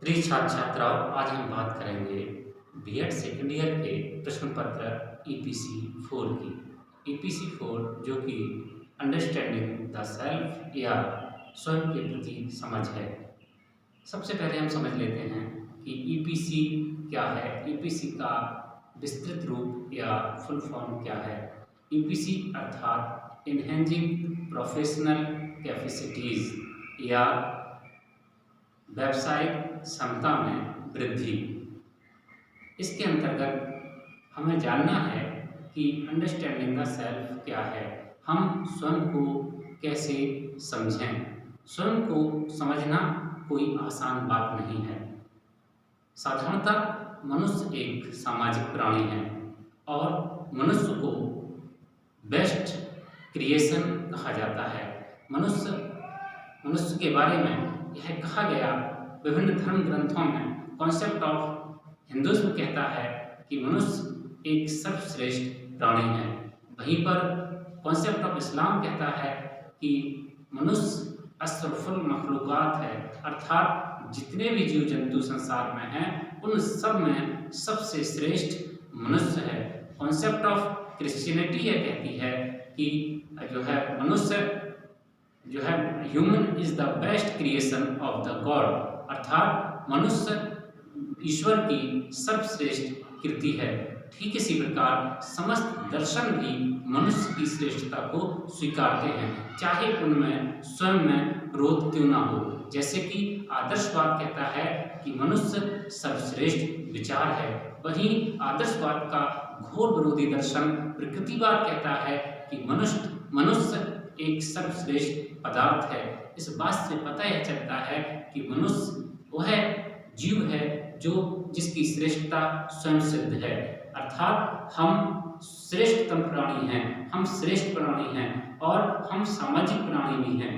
प्रिय छात्र छात्राओं, आज हम बात करेंगे बीएड सेकेंड ईयर के प्रश्न पत्र ईपीसी 4 की। ईपीसी 4 जो कि अंडरस्टैंडिंग द सेल्फ या स्वयं के प्रति समझ है। सबसे पहले हम समझ लेते हैं कि ईपीसी क्या है। ईपीसी का विस्तृत रूप या फुल फॉर्म क्या है। ईपीसी अर्थात इनहेंजिंग प्रोफेशनल कैपेसिटीज या व्यावसायिक क्षमता में वृद्धि। इसके अंतर्गत हमें जानना है कि अंडरस्टैंडिंग द सेल्फ क्या है, हम स्वयं को कैसे समझें। स्वयं को समझना कोई आसान बात नहीं है। साधारणतः मनुष्य एक सामाजिक प्राणी है और मनुष्य को बेस्ट क्रिएशन कहा जाता है। मनुष्य के बारे में यह कहा गया विभिन्न धर्म ग्रंथों में। कॉन्सेप्ट ऑफ हिंदुइज्म कहता है कि मनुष्य एक सर्वश्रेष्ठ प्राणी है। वहीं पर कॉन्सेप्ट ऑफ इस्लाम कहता है कि मनुष्य अशरफुल मखलूकात है, अर्थात जितने भी जीव जंतु संसार में हैं उन सब में सबसे श्रेष्ठ मनुष्य है। कॉन्सेप्ट ऑफ क्रिश्चियनिटी यह कहती है कि जो है मनुष्य जो है human is the best creation of the God, अर्थात मनुष्य ईश्वर की सर्वश्रेष्ठ कृति है। ठीक इसी प्रकार समस्त दर्शन भी मनुष्य की श्रेष्ठता को स्वीकारते हैं, चाहे उनमें स्वयं में विरोध क्यों ना हो। जैसे कि आदर्शवाद कहता है कि मनुष्य सर्वश्रेष्ठ विचार है, वहीं आदर्शवाद का घोर विरोधी दर्शन प्रकृतिवाद कहता है कि मनुष्य एक सर्वश्रेष्ठ पदार्थ है। इस बात से पता यह चलता है कि मनुष्य वह जीव है जिसकी श्रेष्ठता स्वयं सिद्ध है, अर्थात हम श्रेष्ठतम प्राणी हैं, हम श्रेष्ठ प्राणी हैं और हम सामाजिक प्राणी भी हैं।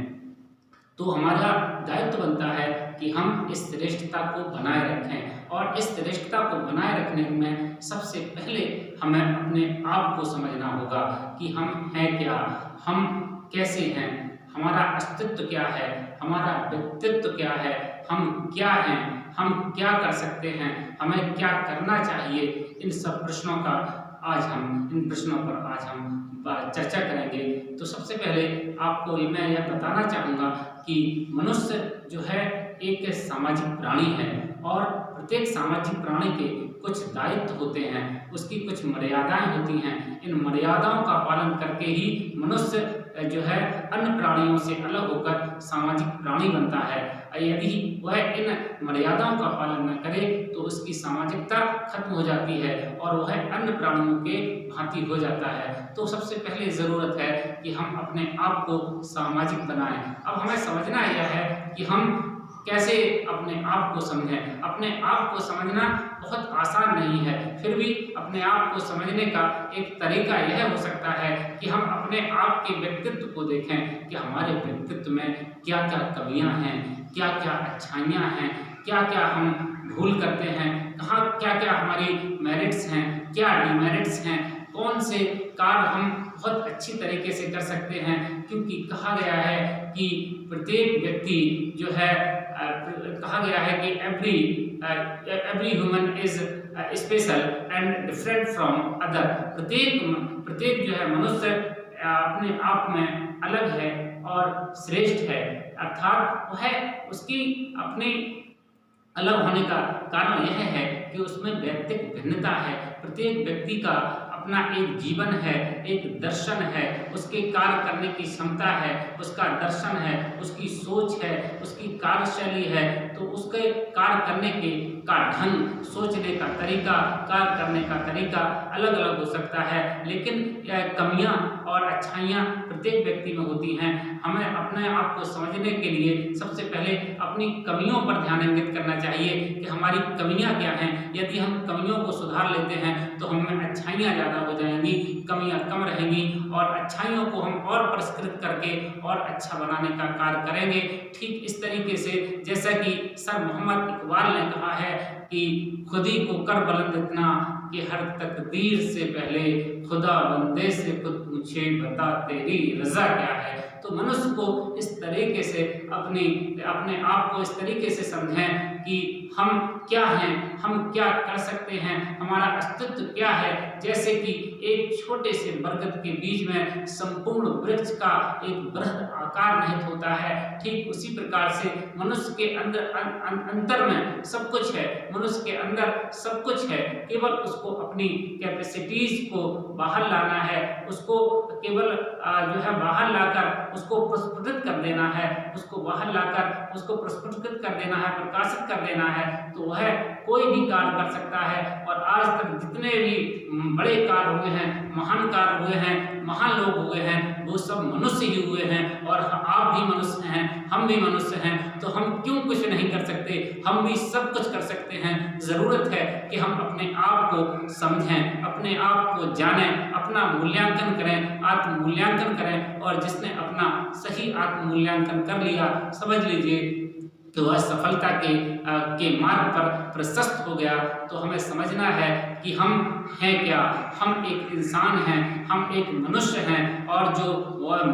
तो हमारा दायित्व बनता है कि हम इस श्रेष्ठता को बनाए रखें, और इस श्रेष्ठता को बनाए रखने में सबसे पहले हमें अपने आप को समझना होगा कि हम हैं क्या, हम कैसे हैं, हमारा अस्तित्व क्या है, हमारा व्यक्तित्व क्या है, हम क्या हैं, हम क्या कर सकते हैं, हमें क्या करना चाहिए। इन प्रश्नों पर आज हम चर्चा करेंगे। तो सबसे पहले आपको मैं यह बताना चाहूँगा कि मनुष्य जो है एक सामाजिक प्राणी है और प्रत्येक सामाजिक प्राणी के कुछ दायित्व होते हैं, उसकी कुछ मर्यादाएं होती हैं। इन मर्यादाओं का पालन करके ही मनुष्य जो है अन्य प्राणियों से अलग होकर सामाजिक प्राणी बनता है। यदि वह इन मर्यादाओं का पालन न करे तो उसकी सामाजिकता खत्म हो जाती है और वह अन्य प्राणियों के भांति हो जाता है। तो सबसे पहले ज़रूरत है कि हम अपने आप को सामाजिक बनाएं। अब हमें समझना यह है कि हम कैसे अपने आप को समझें। अपने आप को समझना बहुत आसान नहीं है, फिर भी अपने आप को समझने का एक तरीका यह हो सकता है कि हम अपने आप के व्यक्तित्व को देखें कि हमारे व्यक्तित्व में क्या क्या कमियां हैं, क्या क्या अच्छाइयां हैं, क्या क्या हम भूल करते हैं, कहाँ क्या क्या हमारी मेरिट्स हैं, क्या डिमेरिट्स हैं, कौन से कार्य हम बहुत अच्छी तरीके से कर सकते हैं। क्योंकि कहा गया है कि प्रत्येक व्यक्ति जो है कहा गया है कि every human is special and different from other. प्रत्येक जो है मनुष्य अपने आप में अलग है और श्रेष्ठ है, अर्थात वह उसकी अपने अलग होने का कारण यह है कि उसमें व्यक्तिगत भिन्नता है। प्रत्येक व्यक्ति का अपना एक जीवन है, एक दर्शन है, उसके कार्य करने की क्षमता है, उसका दर्शन है, उसकी सोच है, उसकी कार्यशैली है। तो उसके कार्य करने का ढंग, सोचने का तरीका, कार्य करने का तरीका अलग अलग हो सकता है, लेकिन कमियां और अच्छाइयां प्रत्येक व्यक्ति में होती हैं। हमें अपने आप को समझने के लिए सबसे पहले अपनी कमियों पर ध्यान केंद्रित करना चाहिए कि हमारी कमियां क्या हैं। यदि हम कमियों को सुधार लेते हैं तो हमें अच्छाइयां ज़्यादा हो जाएंगी, कमियां कम रहेंगी और अच्छाइयों को हम और परिष्कृत करके और अच्छा बनाने का कार्य करेंगे। ठीक इस तरीके से जैसा कि सर मोहम्मद इकबाल ने कहा है कि खुदी को कर बुलंद इतना कि हर तकदीर से पहले खुदा बंदे से खुद पूछे बता तेरी रजा क्या है। तो मनुष्य को इस तरीके से अपने आप को इस तरीके से समझें कि हम क्या हैं, हम क्या कर सकते हैं, हमारा अस्तित्व क्या है। जैसे कि एक छोटे से बरगद के बीज में संपूर्ण वृक्ष का एक बृहद आकार निहित होता है, ठीक उसी प्रकार से मनुष्य के अंतर में सब कुछ है, मनुष्य के अंदर सब कुछ है, केवल उसको अपनी कैपेसिटीज को बाहर लाना है, उसको केवल जो है बाहर लाकर उसको प्रस्फुटित कर देना है, उसको बाहर लाकर उसको प्रस्फुटित कर देना है, प्रकाशित कर देना है, तो वह कोई भी कार्य कर सकता है। और आज तक जितने भी बड़े कार्य हुए हैं, महान कार्य हुए हैं, महान लोग हुए हैं, वो सब मनुष्य ही हुए हैं। और आप भी मनुष्य हैं, हम भी मनुष्य हैं, तो हम क्यों कुछ नहीं कर सकते? हम भी सब कुछ कर सकते हैं। जरूरत है कि हम अपने आप को समझें, अपने आप को जानें, अपना मूल्यांकन करें, आत्म मूल्यांकन करें। और जिसने अपना सही आत्म मूल्यांकन कर लिया, समझ लीजिए तो वह सफलता के मार्ग पर प्रशस्त हो गया। तो हमें समझना है कि हम हैं क्या, हम एक इंसान हैं, हम एक मनुष्य हैं। और जो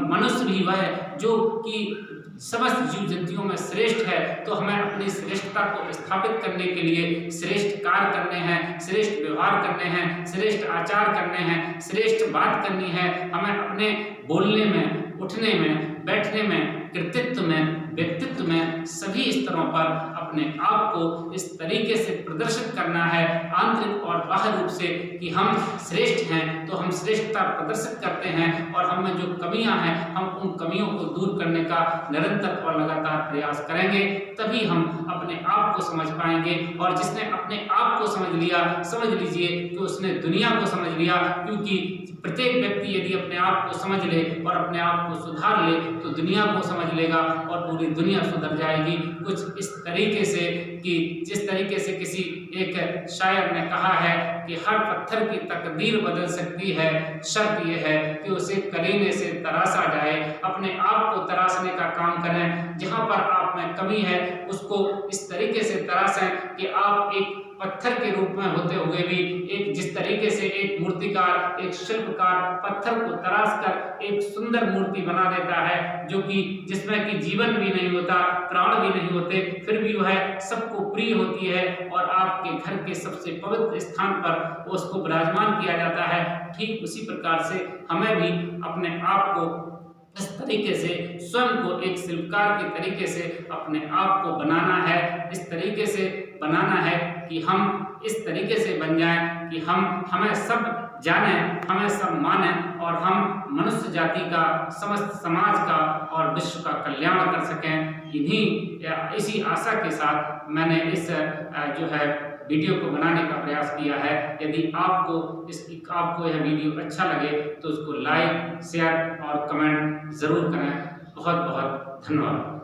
मनुष्य भी वह जो कि समस्त जीव जंतुओं में श्रेष्ठ है, तो हमें अपनी श्रेष्ठता को स्थापित करने के लिए श्रेष्ठ कार्य करने हैं, श्रेष्ठ व्यवहार करने हैं, श्रेष्ठ आचार करने हैं, श्रेष्ठ बात करनी है। हमें अपने बोलने में, उठने में, बैठने में, कृतित्व में, व्यक्तित्व में, सभी स्तरों पर अपने आप को इस तरीके से प्रदर्शित करना है, आंतरिक और बाह्य रूप से, कि हम श्रेष्ठ हैं। तो हम श्रेष्ठता प्रदर्शित करते हैं, और हम में जो कमियां हैं, हम उन कमियों को दूर करने का निरंतर और लगातार प्रयास करेंगे, तभी हम अपने आप को समझ पाएंगे। और जिसने अपने आप को समझ लिया, समझ लीजिए कि उसने दुनिया को समझ लिया। क्योंकि प्रत्येक व्यक्ति यदि अपने आप को समझ ले और अपने आप को सुधार ले, तो दुनिया को समझ लेगा और पूरी दुनिया सुधर जाएगी। कुछ इस तरीके से कि जिस तरीके से किसी एक शायर ने कहा है कि हर पत्थर की तकदीर बदल सकती है, शर्त यह है कि उसे करीने से तराशा जाए। अपने आप को तराशने का काम करें, जहां पर आप में कमी है उसको इस तरीके से तराशें कि आप एक पत्थर के रूप में होते हुए भी, एक जिस तरीके से एक मूर्तिकार, एक शिल्पकार पत्थर को तराश कर एक सुंदर मूर्ति बना देता है, जो कि जिसमें कि जीवन भी नहीं होता, प्राण भी नहीं होते, फिर भी वह सबको प्रिय होती है और आपके घर के सबसे पवित्र स्थान पर उसको विराजमान किया जाता है। ठीक उसी प्रकार से हमें भी अपने आप को इस तरीके से स्वयं को एक शिल्पकार के तरीके से अपने आप को बनाना है, इस तरीके से बनाना है कि हम इस तरीके से बन जाएं कि हमें सब जानें, हमें सब मानें, और हम मनुष्य जाति का, समस्त समाज का और विश्व का कल्याण कर सकें। इसी आशा के साथ मैंने इस जो है वीडियो को बनाने का प्रयास किया है। यदि आपको यह वीडियो अच्छा लगे तो उसको लाइक, शेयर और कमेंट ज़रूर करें। बहुत बहुत धन्यवाद।